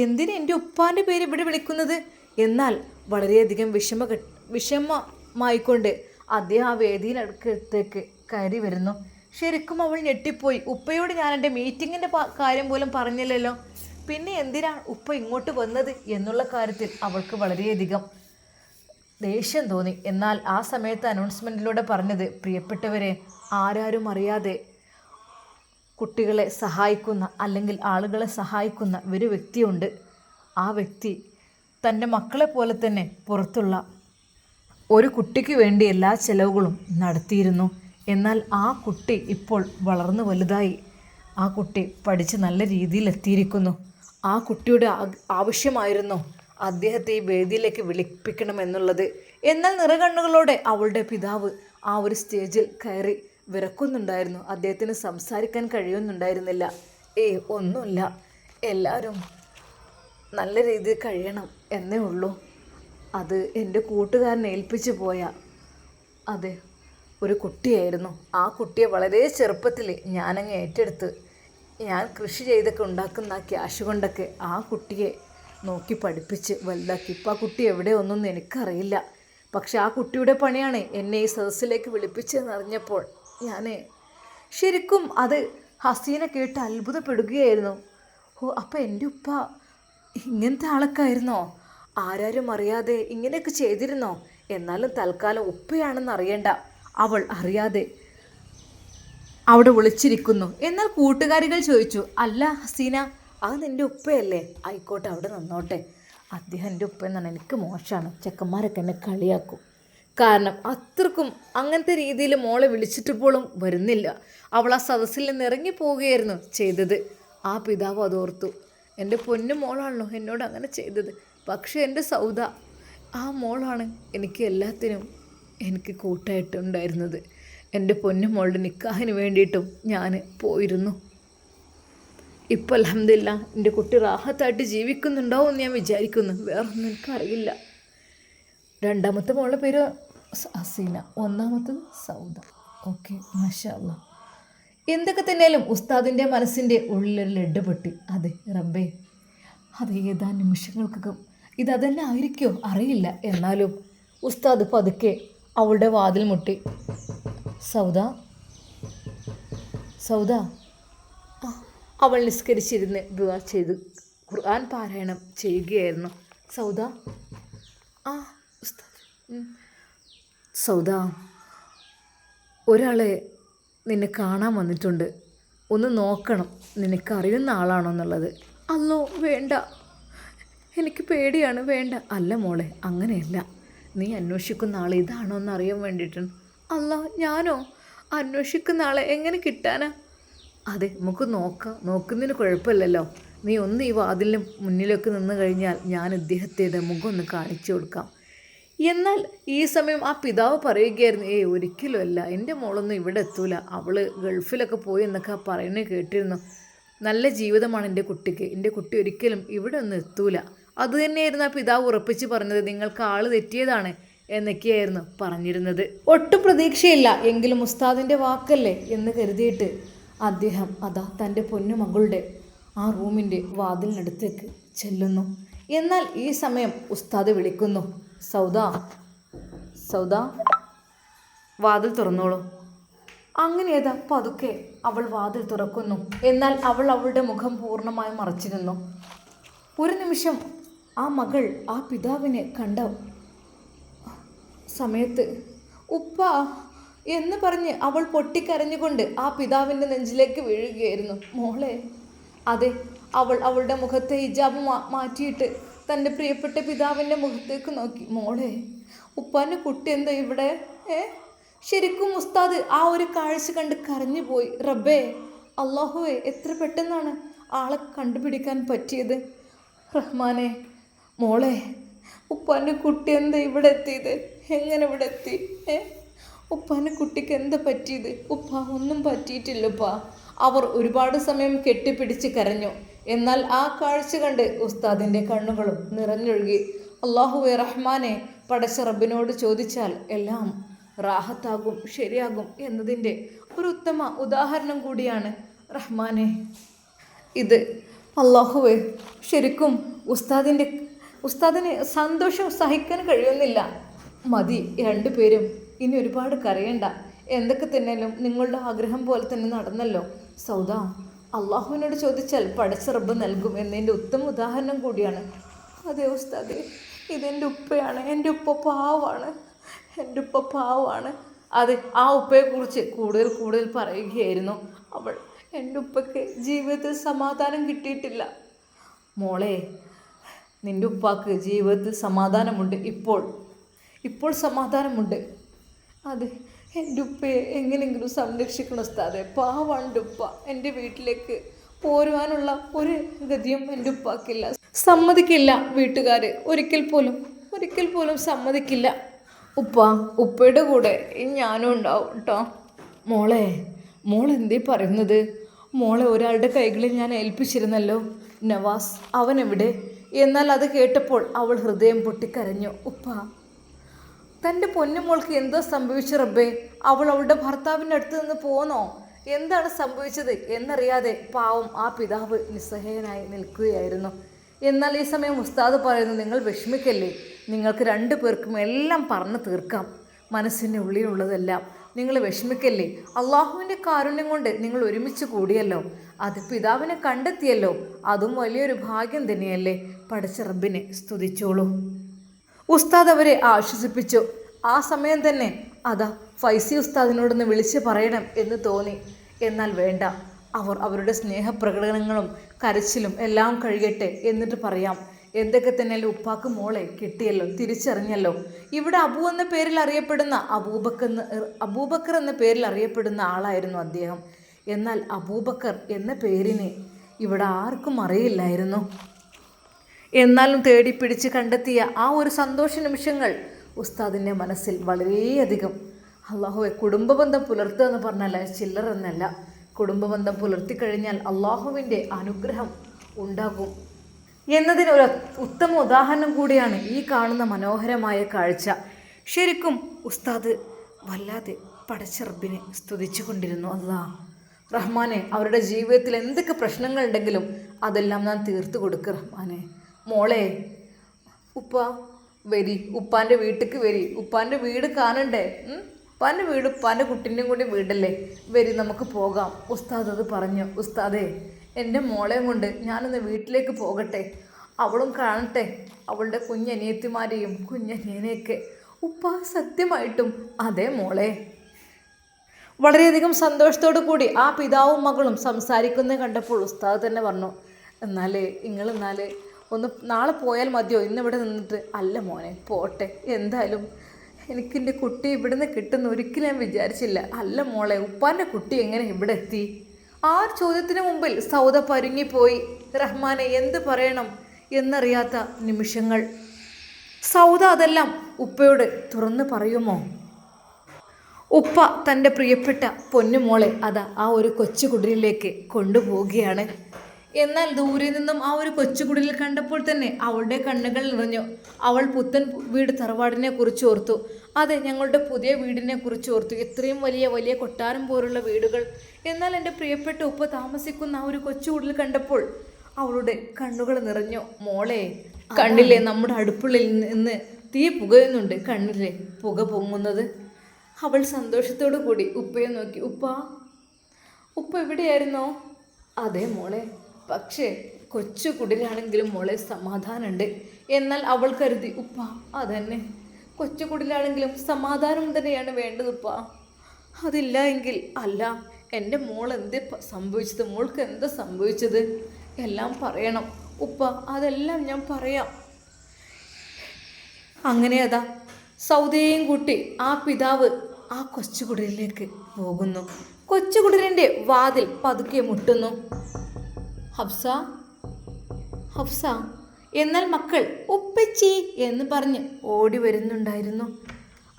എന്തിന് എൻ്റെ ഉപ്പാൻ്റെ പേര് ഇവിടെ വിളിക്കുന്നത്? എന്നാൽ വളരെയധികം വിഷമമായിക്കൊണ്ട് അദ്ദേഹം ആ വേദിയിലടുക്കത്തേക്ക് കയറി വരുന്നു. ശരിക്കും അവൾ ഞെട്ടിപ്പോയി. ഉപ്പയോട് ഞാൻ എൻ്റെ മീറ്റിങ്ങിൻ്റെ കാര്യം പോലും പറഞ്ഞില്ലല്ലോ, പിന്നെ എന്തിനാണ് ഉപ്പ ഇങ്ങോട്ട് വന്നത് എന്നുള്ള കാര്യത്തിൽ അവൾക്ക് വളരെയധികം ദേഷ്യം തോന്നി. എന്നാൽ ആ സമയത്ത് അനൗൺസ്മെൻറ്റിലൂടെ പറഞ്ഞത്, പ്രിയപ്പെട്ടവരെ, ആരാരും അറിയാതെ കുട്ടികളെ സഹായിക്കുന്ന അല്ലെങ്കിൽ ആളുകളെ സഹായിക്കുന്ന ഒരു വ്യക്തിയുണ്ട്. ആ വ്യക്തി തൻ്റെ മക്കളെ പോലെ തന്നെ പുറത്തുള്ള ഒരു കുട്ടിക്ക് വേണ്ടി എല്ലാ ചെലവുകളും നടത്തിയിരുന്നു. എന്നാൽ ആ കുട്ടി ഇപ്പോൾ വളർന്നു വലുതായി. ആ കുട്ടി പഠിച്ച് നല്ല രീതിയിൽ എത്തിയിരിക്കുന്നു. ആ കുട്ടിയുടെ ആവശ്യമായിരുന്നു അദ്ദേഹത്തെ ഈ വേദിയിലേക്ക് വിളിപ്പിക്കണമെന്നുള്ളത്. എന്നാൽ നിറകണ്ണുകളോടെ അവളുടെ പിതാവ് ആ ഒരു സ്റ്റേജിൽ കയറി വിറക്കുന്നുണ്ടായിരുന്നു. അദ്ദേഹത്തിന് സംസാരിക്കാൻ കഴിയുന്നുണ്ടായിരുന്നില്ല. ഒന്നുമില്ല, എല്ലാവരും നല്ല രീതിയിൽ കഴിയണം എന്നേ ഉള്ളൂ. അത് എൻ്റെ കൂട്ടുകാരനെ ഏൽപ്പിച്ചു പോയ അതെ ഒരു കുട്ടിയായിരുന്നു. ആ കുട്ടിയെ വളരെ ചെറുപ്പത്തിൽ ഞാനങ്ങ് ഏറ്റെടുത്ത് ഞാൻ കൃഷി ചെയ്തൊക്കെ ഉണ്ടാക്കുന്ന ക്യാഷ് കൊണ്ടൊക്കെ ആ കുട്ടിയെ നോക്കി പഠിപ്പിച്ച് വലുതാക്കി. ഇപ്പോൾ ആ കുട്ടി എവിടെ ഒന്നും എനിക്കറിയില്ല. പക്ഷെ ആ കുട്ടിയുടെ പണിയാണ് എന്നെ ഈ സദസ്സിലേക്ക് വിളിപ്പിച്ചതെന്നറിഞ്ഞപ്പോൾ ഞാൻ ശരിക്കും അത് ഹസീന കേട്ട് അത്ഭുതപ്പെടുകയായിരുന്നു. അപ്പോൾ എൻ്റെ ഉപ്പ ഇങ്ങനത്തെ ആളൊക്കെയായിരുന്നോ? ആരാരും അറിയാതെ ഇങ്ങനെയൊക്കെ ചെയ്തിരുന്നോ? എന്നാലും തൽക്കാലം ഉപ്പയാണെന്ന് അറിയണ്ട, അവൾ അറിയാതെ അവിടെ വിളിച്ചിരിക്കുന്നു. എന്നാൽ കൂട്ടുകാരികൾ ചോദിച്ചു, അല്ല ഹസീന, അത് നിൻ്റെ ഉപ്പയല്ലേ? ആയിക്കോട്ടെ, അവിടെ നിന്നോട്ടെ. അദ്ദേഹം എൻ്റെ ഉപ്പ എന്നാണ്, എനിക്ക് മോശമാണ്, ചെക്കന്മാരൊക്കെ എന്നെ കളിയാക്കും. കാരണം അത്രക്കും അങ്ങനത്തെ രീതിയിൽ മോളെ വിളിച്ചിട്ട് പോലും വരുന്നില്ല. അവൾ ആ സദസ്സിൽ നിന്ന് ഇറങ്ങിപ്പോവുകയായിരുന്നു ചെയ്തത്. ആ പിതാവ് അതോർത്തു, എൻ്റെ പൊന്നു മോളാണല്ലോ എന്നോട് അങ്ങനെ ചെയ്തത്. പക്ഷേ എൻ്റെ സൗദ, ആ മോളാണ് എനിക്ക് എല്ലാത്തിനും എനിക്ക് കൂട്ടായിട്ടുണ്ടായിരുന്നത്. എൻ്റെ പൊന്നു മോളുടെ നിക്കാഹിന് വേണ്ടിയിട്ടും ഞാൻ പോയിരുന്നു. ഇപ്പം അൽഹംദുലില്ലാ എൻ്റെ കുട്ടി റാഹത്തായിട്ട് ജീവിക്കുന്നുണ്ടാവും എന്ന് ഞാൻ വിചാരിക്കുന്നു. വേറൊന്നും എനിക്കറിയില്ല. രണ്ടാമത്തെ മോളുടെ പേര് ഹസീന, ഒന്നാമത്തത് സൗദ. ഓക്കെ, മാഷാ അല്ലാ. എന്തൊക്കെ തന്നെയാലും ഉസ്താദിൻ്റെ മനസ്സിൻ്റെ ഉള്ളിലൊരു ലഡ്ഡു പൊട്ടി. അതെ റബ്ബേ, അത് ഏതാനും നിമിഷങ്ങൾക്കകം ഇതന്നെ ആയിരിക്കുമോ അറിയില്ല. എന്നാലും ഉസ്താദ് പതുക്കെ അവളുടെ വാതിൽ മുട്ടി. സൗദ, സൗദ. അവൾ നിസ്കരിച്ചിരുന്ന് ദുആ ചെയ്ത് ഖുർആൻ പാരായണം ചെയ്യുകയായിരുന്നു. സൗദ, ഉസ്താദ്. സൗദ, ഒരാളെ നിന്നെ കാണാൻ വന്നിട്ടുണ്ട്, ഒന്ന് നോക്കണം, നിനക്കറിയുന്ന ആളാണോ എന്നുള്ളത്. അല്ലോ വേണ്ട, എനിക്ക് പേടിയാണ്, വേണ്ട. അല്ല മോളെ, അങ്ങനെയല്ല, നീ അന്വേഷിക്കുന്ന ആൾ ഇതാണോ എന്ന് അറിയാൻ വേണ്ടിയിട്ടാണ്. അല്ല, ഞാനോ? അന്വേഷിക്കുന്ന ആളെ എങ്ങനെ കിട്ടാനാ? അതെ, നമുക്ക് നോക്കാം, നോക്കുന്നതിന് കുഴപ്പമില്ലല്ലോ. നീ ഒന്ന് ഈ വാതിലിന് മുന്നിലേക്ക് നിന്ന് കഴിഞ്ഞാൽ ഞാൻ ഇദ്ദേഹത്തിൻ്റെ മുഖം ഒന്ന് കാണിച്ചു കൊടുക്കാം. എന്നാൽ ഈ സമയം ആ പിതാവ് പറയുകയായിരുന്നു, ഒരിക്കലും അല്ല, എൻ്റെ മോളൊന്നും ഇവിടെ എത്തൂല, അവൾ ഗൾഫിലൊക്കെ പോയി എന്നൊക്കെ പറയുന്നത് കേട്ടിരുന്നു. നല്ല ജീവിതമാണ് എൻ്റെ കുട്ടിക്ക്, എൻ്റെ കുട്ടി ഒരിക്കലും ഇവിടെ ഒന്നും എത്തൂല. അതുതന്നെയായിരുന്നു ആ പിതാവ് ഉറപ്പിച്ച് പറഞ്ഞത്. നിങ്ങൾക്ക് ആൾ തെറ്റിയതാണ് എന്നൊക്കെയായിരുന്നു പറഞ്ഞിരുന്നത്. ഒട്ടും പ്രതീക്ഷയില്ല, എങ്കിലും ഉസ്താദിൻ്റെ വാക്കല്ലേ എന്ന് കരുതിയിട്ട് അദ്ദേഹം അതാ തൻ്റെ പൊന്നുമകളുടെ ആ റൂമിൻ്റെ വാതിലിനടുത്തേക്ക് ചെല്ലുന്നു. എന്നാൽ ഈ സമയം ഉസ്താദ് വിളിക്കുന്നു, സൗദ, സൗദ, വാതിൽ തുറന്നോളൂ. അങ്ങനെയതാ പതുക്കെ അവൾ വാതിൽ തുറക്കുന്നു. എന്നാൽ അവൾ അവളുടെ മുഖം പൂർണ്ണമായും മറച്ചിരുന്നു. ഒരു നിമിഷം ആ മകൾ ആ പിതാവിനെ കണ്ട സമയത്ത് ഉപ്പ എന്ന് പറഞ്ഞ് അവൾ പൊട്ടിക്കരഞ്ഞുകൊണ്ട് ആ പിതാവിൻ്റെ നെഞ്ചിലേക്ക് വീഴുകയായിരുന്നു. മോളെ, അതെ, അവൾ അവളുടെ മുഖത്തെ ഹിജാബ് മാറ്റിയിട്ട് തൻ്റെ പ്രിയപ്പെട്ട പിതാവിൻ്റെ മുഖത്തേക്ക് നോക്കി. മോളെ, ഉപ്പാൻ്റെ കുട്ടി എന്താ ഇവിടെ? ശരിക്കും ഉസ്താദ് ആ ഒരു കാഴ്ച കണ്ട് കരഞ്ഞു പോയി. റബ്ബേ, അള്ളാഹുവേ, എത്ര പെട്ടെന്നാണ് ആളെ കണ്ടുപിടിക്കാൻ പറ്റിയത്. റഹ്മാനെ, മോളെ, ഉപ്പാൻ്റെ കുട്ടി എന്താ ഇവിടെ എത്തിയത്? എങ്ങനെ ഇവിടെ എത്തി? ഉപ്പാൻ്റെ കുട്ടിക്ക് എന്താ പറ്റിയത്? ഉപ്പ ഒന്നും പറ്റിയിട്ടില്ലപ്പാ. അവർ ഒരുപാട് സമയം കെട്ടിപ്പിടിച്ച് കരഞ്ഞു. എന്നാൽ ആ കാഴ്ച കണ്ട് ഉസ്താദിൻ്റെ കണ്ണുകളും നിറഞ്ഞൊഴുകി. അള്ളാഹുവേ റഹ്മാനെ, പടച്ച റബ്ബിനോട് ചോദിച്ചാൽ എല്ലാം റാഹത്താകും, ശരിയാകും എന്നതിൻ്റെ ഒരു ഉത്തമ ഉദാഹരണം കൂടിയാണ് റഹ്മാനെ ഇത്. അള്ളാഹുവേ, ശരിക്കും ഉസ്താദിന് സന്തോഷം സഹിക്കാൻ കഴിയുന്നില്ല. മതി, രണ്ടുപേരും ഇനി ഒരുപാട് കരയണ്ട. എന്തൊക്കെ തന്നെയാലും നിങ്ങളുടെ ആഗ്രഹം പോലെ തന്നെ നടന്നല്ലോ. സൗദ, അള്ളാഹുവിനോട് ചോദിച്ചാൽ പടച്ച റബ്ബ് നൽകും എന്നതിൻ്റെ ഉത്തമ ഉദാഹരണം കൂടിയാണ്. അതെ ഉസ്താദേ, ഇതെൻ്റെ ഉപ്പയാണ്. എൻ്റെ ഉപ്പ പാവാണ്. എൻ്റെ ഉപ്പ പാവാണ്. അതെ, ആ ഉപ്പയെക്കുറിച്ച് കൂടുതൽ പറയുകയായിരുന്നു അവൾ. എൻ്റെ ഉപ്പയ്ക്ക് ജീവിതത്തിൽ സമാധാനം കിട്ടിയിട്ടില്ല. മോളെ, നിൻ്റെ ഉപ്പാക്ക് ജീവിതത്തിൽ സമാധാനമുണ്ട്. ഇപ്പോൾ സമാധാനമുണ്ട്. അതെ, എൻ്റെ ഉപ്പയെ എങ്ങനെയെങ്കിലും സംരക്ഷിക്കണം ഉസ്താദെ. പാവാണ് എൻ്റെ ഉപ്പ. എൻ്റെ വീട്ടിലേക്ക് പോരുവാനുള്ള ഒരു ഗതിയും എൻ്റെ ഉപ്പാക്കില്ല. സമ്മതിക്കില്ല വീട്ടുകാർ. ഒരിക്കൽ പോലും സമ്മതിക്കില്ല. ഉപ്പയുടെ കൂടെ ഞാനും ഉണ്ടാവും കേട്ടോ. മോൾ എന്തേ പറയുന്നത്? മോളെ ഒരാളുടെ കൈകളിൽ ഞാൻ ഏൽപ്പിച്ചിരുന്നല്ലോ, നവാസ്. അവൻ എവിടെ? എന്നാൽ അത് കേട്ടപ്പോൾ അവൾ ഹൃദയം പൊട്ടിക്കരഞ്ഞു. ഉപ്പ, തൻ്റെ പൊന്നുമോൾക്ക് എന്തോ സംഭവിച്ചു റബ്ബേ? അവൾ അവളുടെ ഭർത്താവിൻ്റെ അടുത്ത് നിന്ന് പോന്നോ? എന്താണ് സംഭവിച്ചത് എന്നറിയാതെ പാവം ആ പിതാവ് നിസ്സഹായനായി നിൽക്കുകയായിരുന്നു. എന്നാൽ ഈ സമയം ഉസ്താദ് പറയുന്നു, നിങ്ങൾ വിഷമിക്കല്ലേ, നിങ്ങൾക്ക് രണ്ടു പേർക്കും എല്ലാം പറഞ്ഞു തീർക്കാം. മനസ്സിൻ്റെ ഉള്ളിലുള്ളതെല്ലാം. നിങ്ങൾ വിഷമിക്കല്ലേ. അള്ളാഹുവിൻ്റെ കാരുണ്യം കൊണ്ട് നിങ്ങൾ ഒരുമിച്ച് കൂടിയല്ലോ, അത് പിതാവിനെ കണ്ടെത്തിയല്ലോ, അതും വലിയൊരു ഭാഗ്യം തന്നെയല്ലേ. പടച്ച റബ്ബിനെ സ്തുതിച്ചോളൂ. ഉസ്താദ് അവരെ ആശ്വസിപ്പിച്ചു. ആ സമയം തന്നെ അതാ ഫൈസി ഉസ്താദിനോടൊന്ന് വിളിച്ച് പറയണം എന്ന് തോന്നി. എന്നാൽ വേണ്ട, അവരുടെ സ്നേഹപ്രകടനങ്ങളും കരച്ചിലും എല്ലാം കഴിയട്ടെ, എന്നിട്ട് പറയാം. എന്തൊക്കെ തന്നെയല്ലോ ഉപ്പാക്ക് മോളെ കിട്ടിയല്ലോ, തിരിച്ചറിഞ്ഞല്ലോ. ഇവിടെ അബു എന്ന പേരിൽ അറിയപ്പെടുന്ന അബൂബക്കർ എന്ന പേരിൽ അറിയപ്പെടുന്ന ആളായിരുന്നു അദ്ദേഹം. എന്നാൽ അബൂബക്കർ എന്ന പേരിനെ ഇവിടെ ആർക്കും അറിയില്ലായിരുന്നു. എന്നാലും തേടിപ്പിടിച്ച് കണ്ടെത്തിയ ആ ഒരു സന്തോഷ നിമിഷങ്ങൾ ഉസ്താദിൻ്റെ മനസ്സിൽ വളരെയധികം. അള്ളാഹുവെ, കുടുംബബന്ധം പുലർത്തുക എന്ന് പറഞ്ഞാൽ ചില്ലറെന്നല്ല. കുടുംബബന്ധം പുലർത്തിക്കഴിഞ്ഞാൽ അള്ളാഹുവിൻ്റെ അനുഗ്രഹം ഉണ്ടാകും എന്നതിന് ഒരു ഉത്തമ ഉദാഹരണം കൂടിയാണ് ഈ കാണുന്ന മനോഹരമായ കാഴ്ച. ശരിക്കും ഉസ്താദ് വല്ലാതെ പടച്ച റബ്ബിനെ സ്തുതിച്ചു കൊണ്ടിരുന്നു. അല്ലാഹ് റഹ്മാനെ, അവരുടെ ജീവിതത്തിൽ എന്തൊക്കെ പ്രശ്നങ്ങളുണ്ടെങ്കിലും അതെല്ലാം ഞാൻ തീർത്തു കൊടുക്കുക റഹ്മാനെ. മോളെ, ഉപ്പ വരി, ഉപ്പാൻ്റെ വീട്ടിലേക്ക് വരി. ഉപ്പാൻ്റെ വീട് കാണണ്ടേ? ഉപ്പാൻ്റെ വീട് ഉപ്പാൻ്റെ കുട്ടീൻ്റെയും കൂടി വീടല്ലേ. വരി, നമുക്ക് പോകാം. ഉസ്താദ് അത് പറഞ്ഞു. ഉസ്താദേ, എൻ്റെ മോളെയും കൊണ്ട് ഞാനൊന്ന് വീട്ടിലേക്ക് പോകട്ടെ, അവളും കാണട്ടെ അവളുടെ കുഞ്ഞനിയത്തിമാരെയും കുഞ്ഞനിയനെയൊക്കെ. ഉപ്പ, സത്യമായിട്ടും? അതെ മോളെ. വളരെയധികം സന്തോഷത്തോടു കൂടി ആ പിതാവും മകളും സംസാരിക്കുന്നത് കണ്ടപ്പോൾ ഉസ്താദ് തന്നെ പറഞ്ഞു, എന്നാൽ ഒന്ന് നാളെ പോയാൽ മതിയോ, ഇന്നിവിടെ നിന്നിട്ട്? അല്ല മോനെ, പോട്ടെ. എന്തായാലും എനിക്കെൻ്റെ കുട്ടി ഇവിടുന്ന് കിട്ടുന്ന ഒരിക്കലും ഞാൻ വിചാരിച്ചില്ല. അല്ല മോളെ, ഉപ്പാൻ്റെ കുട്ടി എങ്ങനെ ഇവിടെ എത്തി? ആ ചോദ്യത്തിന് മുമ്പിൽ സൗദ പരുങ്ങിപ്പോയി. റഹ്മാനെ, എന്ത് പറയണം എന്നറിയാത്ത നിമിഷങ്ങൾ. സൗദ അതെല്ലാം ഉപ്പയോട് തുറന്ന് പറയുമോ? ഉപ്പ തൻ്റെ പ്രിയപ്പെട്ട പൊന്നുമോളെ അതാ ആ ഒരു കൊച്ചുകുടിലേക്ക് കൊണ്ടുപോവുകയാണ്. എന്നാൽ ദൂരെ നിന്നും ആ ഒരു കൊച്ചുകുടിൽ കണ്ടപ്പോൾ തന്നെ അവളുടെ കണ്ണുകൾ നിറഞ്ഞു. അവൾ പുത്തൻ വീട് തറവാടിനെ കുറിച്ച് ഓർത്തു. അതെ, ഞങ്ങളുടെ പുതിയ വീടിനെ കുറിച്ച് ഓർത്തു. ഇത്രയും വലിയ കൊട്ടാരം പോലുള്ള വീടുകൾ. എന്നാൽ എൻ്റെ പ്രിയപ്പെട്ട ഉപ്പ താമസിക്കുന്ന ആ ഒരു കൊച്ചുകുടിൽ കണ്ടപ്പോൾ അവളുടെ കണ്ണുകൾ നിറഞ്ഞു. മോളെ, കണ്ടില്ലേ നമ്മുടെ അടുപ്പുള്ളിൽ നിന്ന് തീ പുകയുന്നുണ്ട്, കണ്ണില്ലേ പുക പൊങ്ങുന്നത്? അവൾ സന്തോഷത്തോടു കൂടി ഉപ്പയെ നോക്കി. ഉപ്പ എവിടെയായിരുന്നോ? അതെ മോളെ, പക്ഷേ കൊച്ചു കുടിലാണെങ്കിലും മോളെ സമാധാനമുണ്ട്. എന്നാൽ അവൾ കരുതി, ഉപ്പ അതന്നെ കൊച്ചുകുടിലാണെങ്കിലും സമാധാനം തന്നെയാണ് വേണ്ടതുപ്പാ. അതില്ല എങ്കിൽ അല്ല, എൻ്റെ മോൾ എന്തേ സംഭവിച്ചത്, മോൾക്ക് എന്താ സംഭവിച്ചത് എല്ലാം പറയണം ഉപ്പ. അതെല്ലാം ഞാൻ പറയാം. അങ്ങനെ അതാ സൗദയെയും കൂട്ടി ആ പിതാവ് ആ കൊച്ചുകുടിലേക്ക് പോകുന്നു. കൊച്ചുകുടിലിൻ്റെ വാതിൽ പതുക്കെ മുട്ടുന്നു. ഹഫ്സ, ഹഫ്സ. എന്നാൽ മക്കൾ ഉപ്പച്ചി എന്ന് പറഞ്ഞ് ഓടി വരുന്നുണ്ടായിരുന്നു.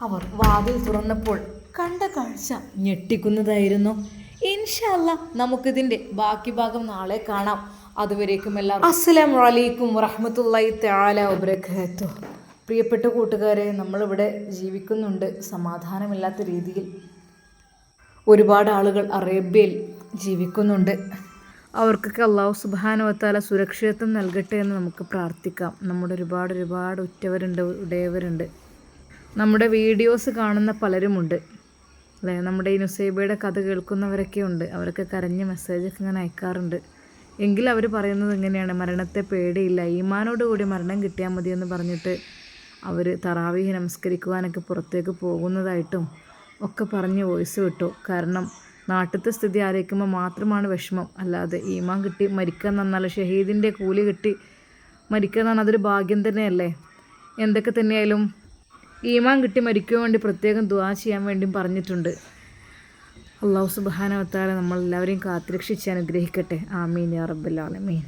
അവർ വാതിൽ തുറന്നപ്പോൾ കണ്ട കാഴ്ച ഞെട്ടിക്കുന്നതായിരുന്നു. ഇൻഷാ അല്ലാ നമുക്കിതിൻ്റെ ബാക്കി ഭാഗം നാളെ കാണാം. അതുവരേക്കും എല്ലാവർക്കും അസ്സലാമു അലൈക്കും വറഹ്മത്തുള്ളാഹി തആല വബറകാതുഹു. പ്രിയപ്പെട്ട കൂട്ടുകാരെ, നമ്മളിവിടെ ജീവിക്കുന്നുണ്ട് സമാധാനമില്ലാത്ത രീതിയിൽ. ഒരുപാട് ആളുകൾ അറേബ്യയിൽ ജീവിക്കുന്നുണ്ട്. അവർക്കൊക്കെ അല്ലാഹു സുബ്ഹാനഹു വതആല സുരക്ഷിതത്വം നൽകട്ടെ എന്ന് നമുക്ക് പ്രാർത്ഥിക്കാം. നമ്മുടെ ഒരുപാട് ഉറ്റവരുണ്ട്, ഉടയവരുണ്ട്. നമ്മുടെ വീഡിയോസ് കാണുന്ന പലരുമുണ്ട് അല്ലേ. നമ്മുടെ ഈ നുസൈബയുടെ കഥ കേൾക്കുന്നവരൊക്കെ ഉണ്ട്. അവരൊക്കെ കരഞ്ഞ് മെസ്സേജൊക്കെ ഇങ്ങനെ അയക്കാറുണ്ട്. എങ്കിൽ അവർ പറയുന്നത് എങ്ങനെയാണ്, മരണത്തെ പേടിയില്ല, ഈമാനോടുകൂടി മരണം കിട്ടിയാൽ മതിയെന്ന് പറഞ്ഞിട്ട് അവർ തറാവീഹ് നമസ്കരിക്കുവാനൊക്കെ പുറത്തേക്ക് പോകുന്നതായിട്ടും ഒക്കെ പറഞ്ഞ് വോയിസ് വിട്ടു. കാരണം നാട്ടിലത്തെ സ്ഥിതി ആലോചിക്കുമ്പോൾ മാത്രമാണ് വിഷമം. അല്ലാതെ ഈമാൻ കിട്ടി മരിക്കുക എന്ന് പറഞ്ഞാൽ, ഷഹീദിൻ്റെ കൂലി കിട്ടി മരിക്കുക എന്ന് പറഞ്ഞാൽ അതൊരു ഭാഗ്യം തന്നെയല്ലേ. എന്തൊക്കെ തന്നെയായാലും ഈമാൻ കിട്ടി മരിക്കുവാൻ വേണ്ടി പ്രത്യേകം ദുആ ചെയ്യാൻ വേണ്ടിയും പറഞ്ഞിട്ടുണ്ട്. അല്ലാഹു സുബ്ഹാനഹു വ തആല നമ്മളെല്ലാവരെയും കാത്തുരക്ഷിച്ച് അനുഗ്രഹിക്കട്ടെ. ആമീൻ യാ റബ്ബൽ ആലമീൻ.